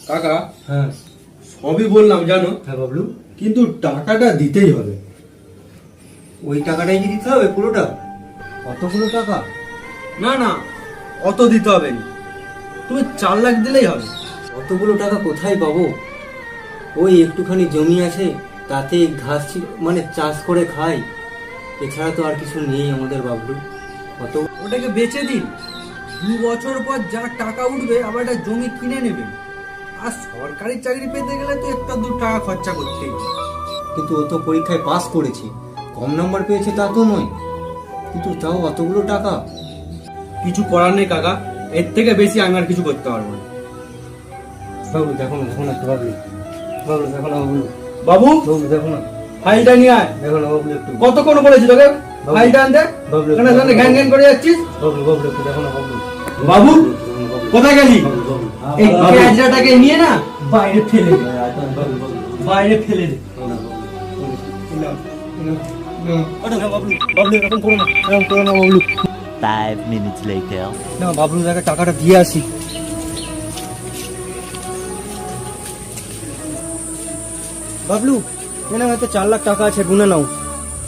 কাকা হ্যাঁ সবই বললাম জানো, হ্যাঁ বাবলু, কিন্তু টাকাটা দিতেই হবে। ওই টাকাটাই কি দিতে হবে পুরোটা? কতগুলো টাকা? না না, অত দিতে হবে না, তুমি 4 লাখ দিলেই হবে। অতগুলো টাকা কোথায় পাবো? ওই একটুখানি জমি আছে, তাতে ঘাস মানে চাষ করে খাই, এছাড়া তো আর কিছু নেই আমাদের বাবলু। কত ওটাকে বেচে দিন, 2 বছর পর যা টাকা উঠবে আবার একটা জমি কিনে নেবেন। আর সরকারি চাকরি পেতে গেলে তো একটা 2 টাকা খরচা করতেই হবে। কিন্তু ও তো পরীক্ষায় পাস করেছে, কম নাম্বার পেয়েছে তা তো নয়, কিন্তু তাও অতগুলো টাকা। কিছু করার নেই কাকা, এর থেকে বেশি আমি আর কিছু করতে পারবো না। বাবলু দেখো না, দেখো না একটু বাবলু, বাবলু দেখো না বাবলু, বাবু বাবলু দেখো না, ফাইলটা নিয়ে আয়। দেখো না বাবলু একটু, কতক্ষণ বলেছি তোকে ফাইলটা আনতে? বাবলু কেন এখানে ঘ্যান ঘ্যান করে যাচ্ছিস? বাবলু, বাবলু একটু দেখো না বাবলু, বাবু কোথায় গেলি? বাবলু, এই ক্যাজটাকে নিয়ে না বাইরে ফেলে দে, বাইরে ফেলে দে। বাবলু এরকম করো না, এরকম করো না বাবলু। 5 minutes later. না বাবলু দেখে টাকাটা দিয়ে আসি। বাবলু এখানে হয়তো 4 লাখ টাকা আছে, গুনে নাও।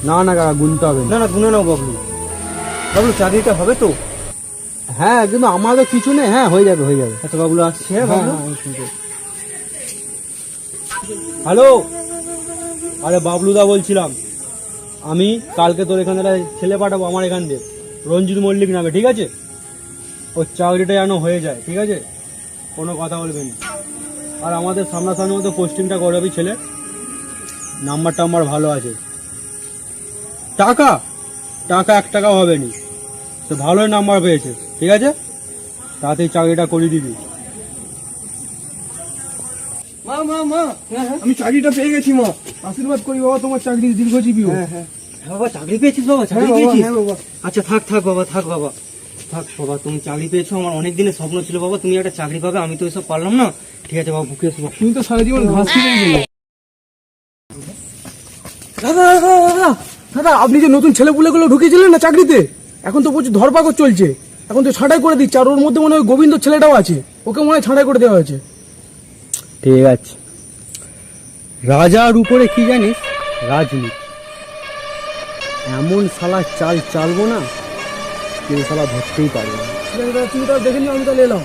না না কাকা, গুনতে হবে না না গুনে নাও বাবলু। বাবলু চাকরিটা হবে তো? হ্যাঁ, কিন্তু আমাদের কিছু নেই। হ্যাঁ, হয়ে যাবে হয়ে যাবে। আচ্ছা বাবলু আসছে। হ্যাঁ বাবলু। হ্যালো, আরে বাবলুদা বলছিলাম, আমি কালকে তোর এখানে একটা ছেলে পাঠাবো আমার এখান দিয়ে, রঞ্জিত মল্লিক নামে, ঠিক আছে? ওর চাকরিটা যেন হয়ে যায়, ঠিক আছে? কোনো কথা বলবেন। আর আমাদের সামনাসামনি মতো পোস্টিংটা করবি, ছেলে নাম্বার টাম্বার ভালো আছে। টাকা টাকা 1 টাকাও হবে নি, তো ভালোই নাম্বার পেয়েছে, ঠিক আছে? তাতেই চাকরিটা করে দিবি। মা মা মা, আমি চাকরিটা পেয়ে গেছি মা, আশীর্বাদ করি বাবা, তোমার চাকরি দীর্ঘজীবী হোক। হ্যাঁ বাবা চাকরি পেয়েছিস বাবা, চাকরি পেয়েছিস? আচ্ছা থাক থাক বাবা, থাক বাবা, থাক বাবা, তুমি চাকরি পেয়েছো। আমার অনেক দিনের স্বপ্ন ছিল বাবা তুমি একটা চাকরি পাবে, আমি তো এসব পারলাম না। ঠিক আছে বাবা, বুকে এসো। তুমি তো সারা জীবন ঘাস খেয়ে গেলে। দাদা দাদা দাদা দাদা, আপনি যে নতুন ছেলেপুলেগুলো ঢুকিয়েছিলেন না চাকরিতে, এখন তো প্রচুর ধরপাকড় চলছে, এখন তো ছাঁটাই করে দিচ্ছে। আর ওর মধ্যে মনে হয় গোবিন্দ ছেলেটাও আছে, ওকে মনে হয় ছাঁটাই করে দেওয়া হয়েছে। ঠিক আছে, রাজার উপরে কি জানিস? রাজনীতি। এমন শালা চাল চালবো না, কেউ শালা ধরতেই পারবে না। তুমি তাহলে দেখে নিও, আমি তাহলে এলাম।